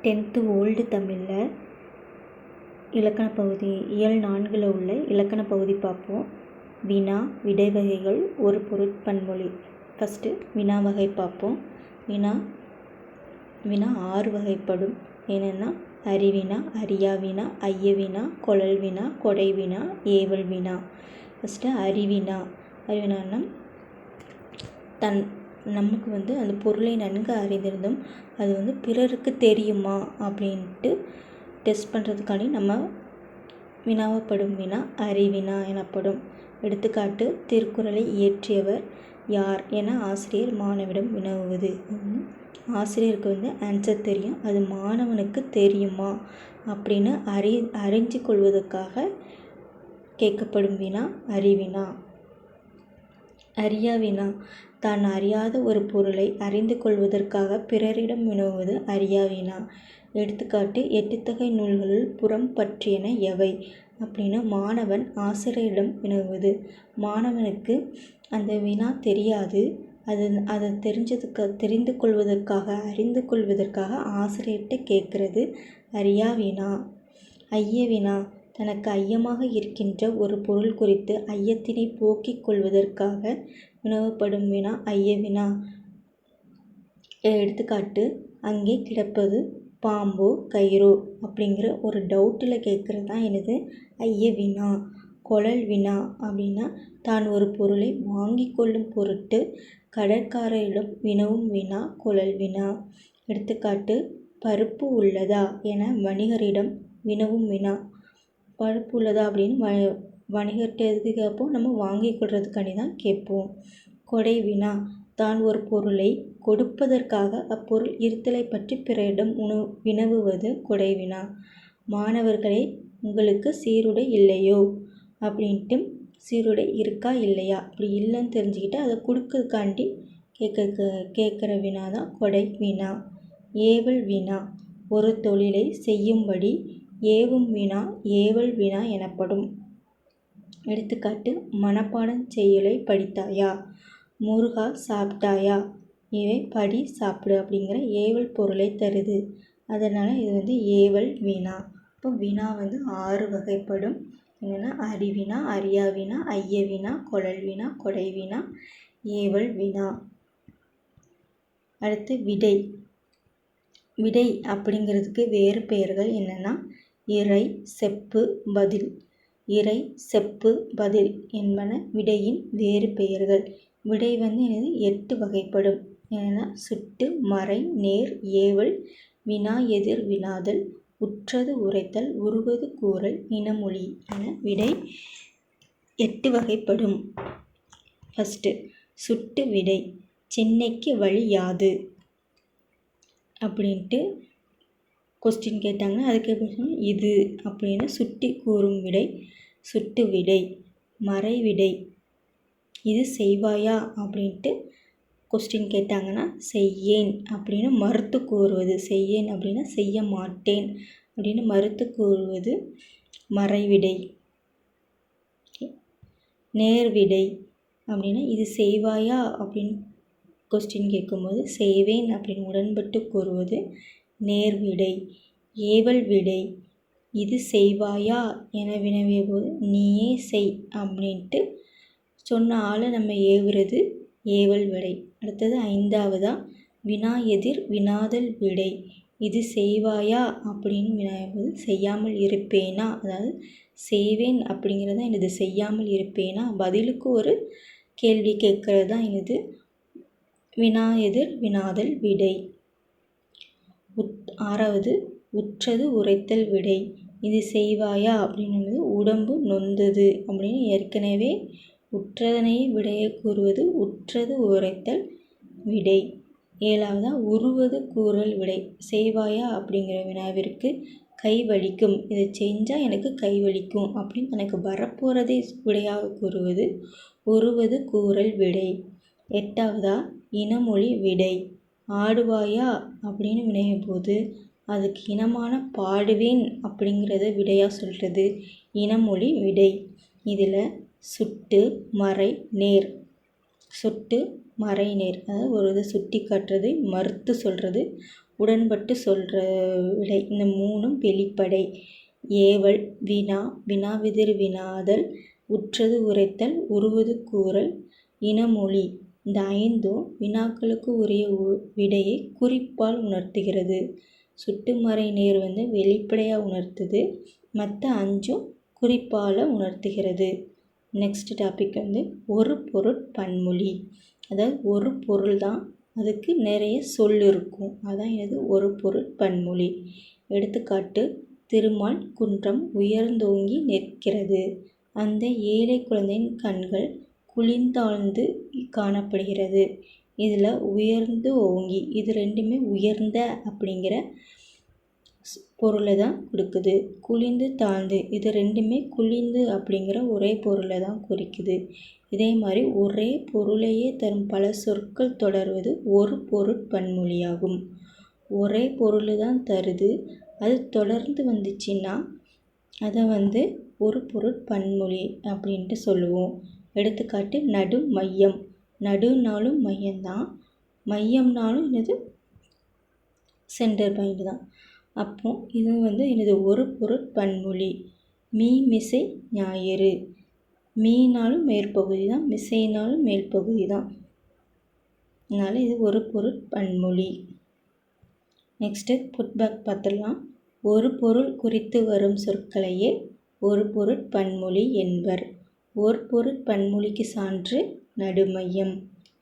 10th old தமிழில் இலக்கண பகுதி இயல் 4ல் உள்ள இலக்கண பகுதி பார்ப்போம். வினா, விடை வகைகள், ஒரு பொருட்பன்மொழி. ஃபஸ்ட்டு வினா வகை பார்ப்போம். வினா 6 வகைப்படும். என்னென்னா அறிவினா, அறியா வினா, ஐய வினா, கொளல் வினா, கொடை வினா, ஏவல் வினா. ஃபஸ்ட்டு அறிவினா. அறிவினான்னா நமக்கு அந்த பொருளை நன்கு அறிந்திருந்தும் அது பிறருக்கு தெரியுமா அப்படின்ட்டு டெஸ்ட் பண்ணுறதுக்காண்டி நம்ம வினாவப்படும் வினா அறிவினா எனப்படும். எடுத்துக்காட்டு, திருக்குறளை இயற்றியவர் யார் என ஆசிரியர் மாணவனிடம் வினவுவது. ஆசிரியருக்கு ஆன்சர் தெரியும், அது மாணவனுக்கு தெரியுமா அப்படின்னு அறிஞ்சு கொள்வதற்காக கேட்கப்படும் வினா அறிவினா. அறியா வினா. தான் அறியாத ஒரு பொருளை அறிந்து கொள்வதற்காக பிறரிடம் வினவுவது அறியா வினா. எடுத்துக்காட்டு, எட்டுத்தொகை நூல்களுள் புறம் பற்றியன எவை அப்படின்னு மாணவன் ஆசிரியரிடம் வினவுவது. மாணவனுக்கு அந்த வினா தெரியாது, அதை தெரிந்து கொள்வதற்காக அறிந்து கொள்வதற்காக ஆசிரியர்கிட்ட கேட்குறது அறியா வினா. ஐய வினா. தனக்கு ஐயமாக இருக்கின்ற ஒரு பொருள் குறித்து ஐயத்தினை போக்கிக் கொள்வதற்காக வினவப்படும் வினா ஐய வினா. எடுத்துக்காட்டு, அங்கே கிடப்பது பாம்போ கயிறோ அப்படிங்கிற ஒரு டவுட்டில் கேட்குறது தான் எனது ஐய வினா. கொளல் வினா அப்படின்னா தான் ஒரு பொருளை வாங்கி கொள்ளும் பொருட்டு கடற்காரரிடம் வினவும் வினா கொளல் வினா. எடுத்துக்காட்டு, பருப்பு உள்ளதா என வணிகரிடம் வினவும் வினா. பருப்பு உள்ளதா அப்படின்னு வணிகர்கிட்ட எதுக்கு கேட்போம்? நம்ம வாங்கி கொள்றதுக்காண்டி தான் கேட்போம். கொடை வினா. தான் ஒரு பொருளை கொடுப்பதற்காக அப்பொருள் இருத்தலை பற்றி பிறரிடம் வினவுவது கொடை வினா. மாணவர்களே, உங்களுக்கு சீருடை இல்லையோ அப்படின்ட்டு சீருடை இருக்கா இல்லையா, அப்படி இல்லைன்னு தெரிஞ்சுக்கிட்டு அதை கொடுக்கறதுக்காண்டி கேட்குற வினா தான் கொடை வினா. ஏவல் வினா. ஒரு தொழிலை செய்யும்படி ஏவும் வினா ஏவல் வினா எனப்படும். எடுத்துக்காட்டு, மனப்பாடம் செய்யுளை படித்தாயா, முருகா சாப்பிட்டாயா, இவை படி சாப்பிடு அப்படிங்கிற ஏவல் பொருளை தருது. அதனால் இது ஏவல் வினா. இப்போ வினா 6 வகைப்படும். என்னென்னா அறிவினா, அறியா வினா, ஐய வினா, கொளல் வினா, கொடை வினா, ஏவல் வினா. அடுத்து விடை. விடை அப்படிங்கிறதுக்கு வேறு பெயர்கள் என்னென்னா இறை, செப்பு, பதில். இறை, செப்பு, பதில் என்பன விடையின் வேறு பெயர்கள். விடை 8 வகைப்படும். என்னென்னா சுட்டு, மறை, நேர், ஏவல், வினா எதிர் வினாதல், உற்றது உரைத்தல், உருவது கூறல், இனமொழி என விடை 8 வகைப்படும். ஃபஸ்ட்டு சுட்டு விடை. சென்னைக்கு வழி யாது அப்படின்ட்டு கொஸ்டின் கேட்டாங்கன்னா அதுக்கு எப்படி சொல்லணும்? இது அப்படின்னு சுட்டி கூறும் விடை சுட்டு விடை. மறை விடை. இது செய்வாயா அப்படின்ட்டு கொஸ்டின் கேட்டாங்கன்னா செய்யேன் அப்படின்னு மறுத்து கூறுவது. செய்யேன் அப்படின்னா செய்ய மாட்டேன் அப்படின்னு மறுத்து கூறுவது மறைவிடை. நேர்விடை அப்படின்னா இது செய்வாயா அப்படின்னு கொஸ்டின் கேட்கும்போது செய்வேன் அப்படின்னு உடன்பட்டு கூறுவது நேர்விடை. ஏவல் விடை. இது செய்வாயா என வினவிய போது நீயே செய் அப்படின்ட்டு சொன்ன ஆளை நம்ம ஏவுறது ஏவல் விடை. அடுத்தது 5வதா வினா எதிர் வினாதல் விடை. இது செய்வாயா அப்படின்னு வினவும்போது செய்யாமல் இருப்பேனா, அதாவது செய்வேன் அப்படிங்கிறது தான் எனது செய்யாமல் இருப்பேனா பதிலுக்கு ஒரு கேள்வி கேட்கறது தான் எனது வினா எதிர் வினாதல் விடை. 6வது உற்றது உரைத்தல் விடை. இது செய்வாயா அப்படின்னும் உடம்பு நொந்தது அப்படின்னு ஏற்கனவே உற்றதனையே விடையை கூறுவது உற்றது உரைத்தல் விடை. 7வதா உருவது கூறல் விடை. செய்வாயா அப்படிங்கிற வினாவிற்கு கை வலிக்கும், இதை செஞ்சால் எனக்கு கை வலிக்கும் அப்படின்னு எனக்கு வரப்போகிறதை விடையாக கூறுவது உருவது கூறல் விடை. 8வதா இனமொழி விடை. ஆடுவாயா அப்படின்னு வினையும் போது அதுக்கு இனமான பாடுவேன் அப்படிங்கிறத விடையாக சொல்கிறது இனமொழி விடை. இதில் சுட்டு, மறை, நேர். சுட்டு, மறை, நேர், அதாவது ஒரு இதை சுட்டி காட்டுறது, மறுத்து சொல்கிறது, உடன்பட்டு சொல்கிற விடை. இந்த 3ம் வெளிப்படை. ஏவல், வினா, வினாவெதிர் வினாதல், உற்றது உரைத்தல், உருவது கூறல், இனமொழி. இந்த 5ம் வினாக்களுக்கு உரிய விடையை குறிப்பால் உணர்த்துகிறது. சுட்டுமறை நேர் வெளிப்படையாக உணர்த்துது, மற்ற 5ம் குறிப்பால் உணர்த்துகிறது. நெக்ஸ்ட் டாபிக் ஒரு பொருட்பன்மொழி. அதாவது ஒரு பொருள் தான், அதுக்கு நிறைய சொல் இருக்கும், அதான் ஒரு பொருட்பன்மொழி. எடுத்துக்காட்டு: திருமால் குன்றம் உயர்ந்தோங்கி நிற்கிறது. அந்த ஏழை குழந்தையின் கண்கள் குளிர்ந்தாழ்ந்து காணப்படுகிறது. இதில் உயர்ந்து ஓங்கி, இது ரெண்டுமே உயர்ந்த அப்படிங்கிற பொருளை தான் கொடுக்குது. குளிர்ந்து தாழ்ந்து, இது ரெண்டுமே குளிர்ந்து அப்படிங்கிற ஒரே பொருளை தான் குறிக்குது. இதே மாதிரி ஒரே பொருளையே தரும் பல சொற்கள் தொடர்வது ஒரு பொருட்பன்மொழியாகும். ஒரே பொருள் தான் தருது, அது தொடர்ந்து வந்துச்சுன்னா அதை ஒரு பொருட்பன்மொழி அப்படின்ட்டு சொல்லுவோம். எடுத்துக்காட்டு: நடு மையம். நடுனாலும் மையம்தான், மையம்னாலும் சென்டர் பாயிண்ட் தான். அப்போ இது ஒரு பொருட்பன்மொழி. மிசை ஞாயிறு. மீனாலும் மேற்பகுதி தான், மிசைனாலும் மேல்பகுதி தான், அதனால் இது ஒரு பொருட்பன்மொழி. நெக்ஸ்ட்டு புட்பேக் பார்த்துடலாம். ஒரு பொருள் குறித்து வரும் சொற்களையே ஒரு பொருட்பன்மொழி என்பர். ஒரு பொருட்பன்மொழிக்கு சான்று நடுமையம்.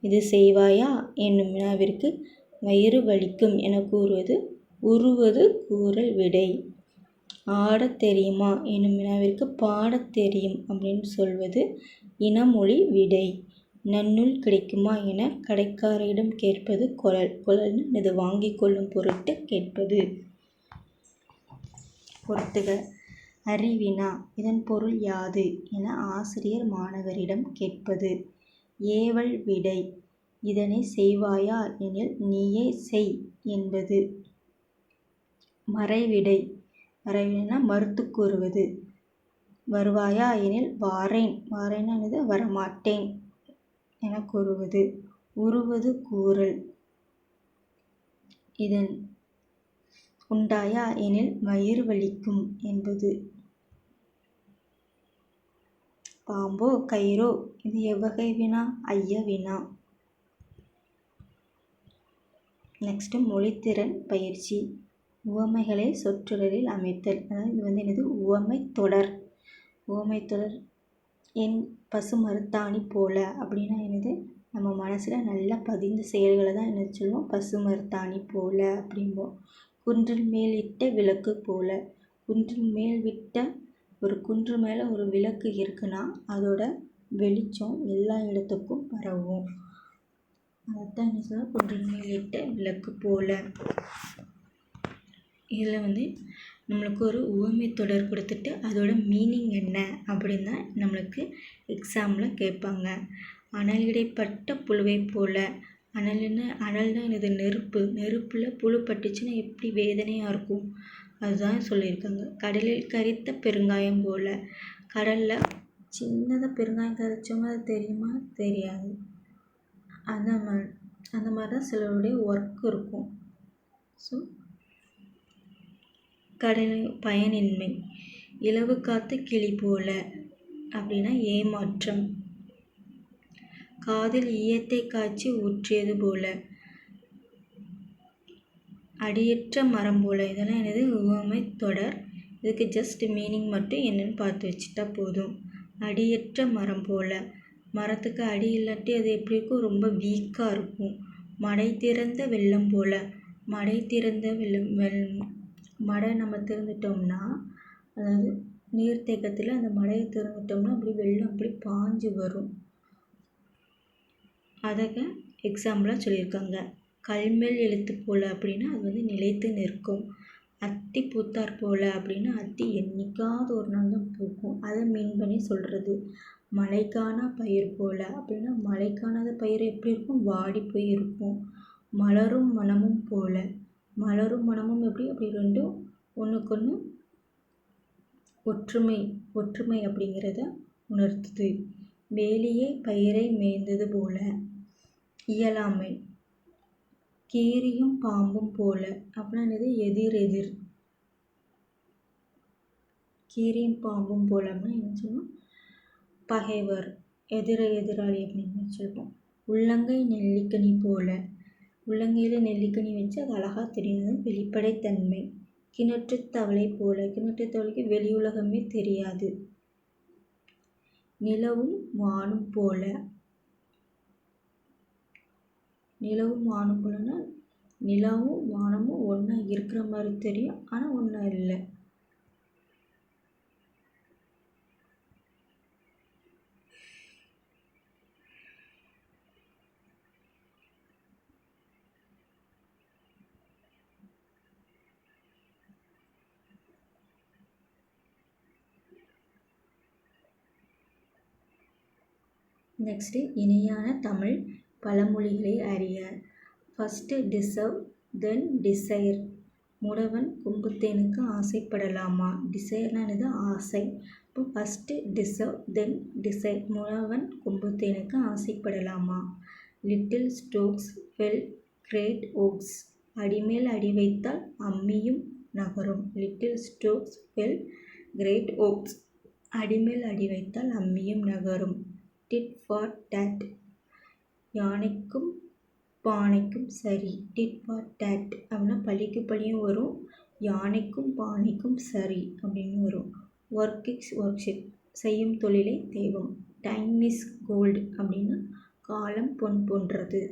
இது செய்வாயா என்னும் வினாவிற்கு வயிறு வலிக்கும் என கூறுவது உருவது கூறல் விடை. ஆடத் தெரியுமா என்னும் வினாவிற்கு பாடத் தெரியும் அப்படின்னு சொல்வது இனமொழி விடை. நன்னூல் கிடைக்குமா என கடைக்காரரிடம் கேட்பது கொளல். கொளல்னு இது வாங்கி கொள்ளும் பொருட்டு கேட்பது. பொறுத்துக. அறிவினா. இதன் பொருள் யாது என ஆசிரியர் மாணவரிடம் கேட்பது. ஏவல் விடை. இதனை செய்வாயா எனில் நீயே செய் என்பது. மறைவிடை. மறைவிடைனா மறுத்து கூறுவது. வருவாயா எனில் வாரேன், வாரேன்னா வரமாட்டேன் என கூறுவது. உருவது கூறல். இதன் உண்டாயா எனில் வயிறு வலிக்கும் என்பது. பாம்போ கயிறோ. இது எவ்வகை வினா? ஐய வினா. நெக்ஸ்ட் மொழித்திறன் பயிற்சி. உவமைகளை சொற்றொடரில் அமைத்தல். அதாவது இது உவமை தொடர். உவமை தொடர். என் பசுமரத்தாணி போல அப்படின்னா நம்ம மனசில் நல்லா பதிந்த செயல்களை தான் சொல்லுவோம். பசுமரத்தாணி போல அப்படிம்போம். குன்றில் மேல் இட்ட விளக்கு போல. குன்றில் மேல் விட்ட ஒரு குன்று மேலே ஒரு விளக்கு இருக்குன்னா அதோட வெளிச்சம் எல்லா இடத்துக்கும் பரவும். அதைத்தான் என்ன சொல்ல, குன்றில் மேல் இட்ட விளக்கு போல. இதில் நம்மளுக்கு ஒரு உவமை தொடர் கொடுத்துட்டு அதோட மீனிங் என்ன அப்படின்னு தான் நம்மளுக்கு எக்ஸாமில் கேட்பாங்க. அனலிடைப்பட்ட புழுவை போல. அனல் தான் இது நெருப்பு. நெருப்பில் புழு பட்டுச்சுன்னா எப்படி வேதனையாக இருக்கும், அதுதான் சொல்லியிருக்காங்க. கடலில் கரித்த பெருங்காயம் போல. கடலில் சின்னதாக பெருங்காயம் கரைச்சோம்னா அது தெரியுமா? தெரியாது. அந்த மாதிரி தான் சிலருடைய ஒர்க் இருக்கும். ஸோ கடல் பயனின்மை. இலவு காத்த கிளி போல அப்படின்னா ஏமாற்றம். காதில் ஈயத்தை காய்ச்சி ஊற்றியது போல. அடியற்ற மரம் போல. இதெல்லாம் உவமை தொடர். இதுக்கு ஜஸ்ட் மீனிங் மட்டும் என்னன்னு பார்த்து வச்சுட்டா போதும். அடியற்ற மரம் போல. மரத்துக்கு அடி இல்லாட்டி அது எப்படி இருக்கும்? ரொம்ப வீக்காக இருக்கும். மடை திறந்த வெள்ளம் போல. மடை திறந்த வெள்ளம். மடை நம்ம திறந்துட்டோம்னா, அதாவது நீர்த்தேக்கத்தில் அந்த மடையை திறந்துட்டோம்னா அப்படி வெள்ளம் அப்படி பாஞ்சு வரும். அதை எக்ஸாம்பிளாக சொல்லியிருக்காங்க. கல்மேல் எழுத்து போல அப்படின்னா அது நிலைத்து நிற்கும். அத்தி பூத்தார் போல அப்படின்னா அத்தி என்னைக்காவது ஒரு நாள் தான் பூக்கும், அதை மீன் பண்ணி சொல்கிறது. மழைக்கான பயிர் போல அப்படின்னா மழைக்கானாத பயிர் எப்படி இருக்கும்? வாடி போய் இருக்கும். மலரும் மனமும் போல. மலரும் மனமும் எப்படி? அப்படி ரெண்டும் ஒன்றுக்கொன்று ஒற்றுமை அப்படிங்கிறத உணர்த்துது. வேலியே பயிரை மேய்ந்தது போல. இயலாமை. கீரியும் பாம்பும் போல அப்படின்னா என்னது? எதிர் எதிர். கீரியும் பாம்பும் போல அப்படின்னா என்ன சொல்லணும்? பகைவர், எதிராளி அப்படின்னு வச்சுருப்போம். உள்ளங்கை நெல்லிக்கனி போல, உள்ளங்கையில் நெல்லிக்கனி வச்சு அது அழகாக தெரியுது, வெளிப்படைத்தன்மை. கிணற்று தவளை போல, கிணற்று தவளைக்கு வெளி உலகமே தெரியாது. நிலவும் வானும் போல, நிலவும் வானும் போலன்னா நிலாவும் வானமும் ஒன்றா இருக்கிற மாதிரி தெரியும், ஆனால் ஒன்றா இல்லை. நெக்ஸ்ட்டு இணையான தமிழ் பழமொழிகளை அறிய. First deserve, then desire. முடவன் கொம்புத்தேனுக்கு ஆசைப்படலாமா? டிசைர்னா என்னது? ஆசை. இப்போ ஃபஸ்ட்டு டிசர்வ், தென் டிசைர். முடவன் கொம்புத்தேனுக்கு ஆசைப்படலாமா? Little strokes fell great oaks. அடிமேல் அடி வைத்தால் அம்மியும் நகரும். Little strokes fell great oaks. அடிமேல் அடி வைத்தால் அம்மியும் நகரும். Tit for tat. யானைக்கும் பானைக்கும் சரி. டிட் ஃபார் டேட் அப்படின்னா பள்ளிக்கு பள்ளியும் வரும், யானைக்கும் பானைக்கும் சரி அப்படின்னு வரும். ஒர்க் இஸ் ஒர்க்ஷிப், செய்யும் தொழிலை தெய்வம். டைம் இஸ் கோல்டு அப்படின்னா காலம் பொன் போன்றது.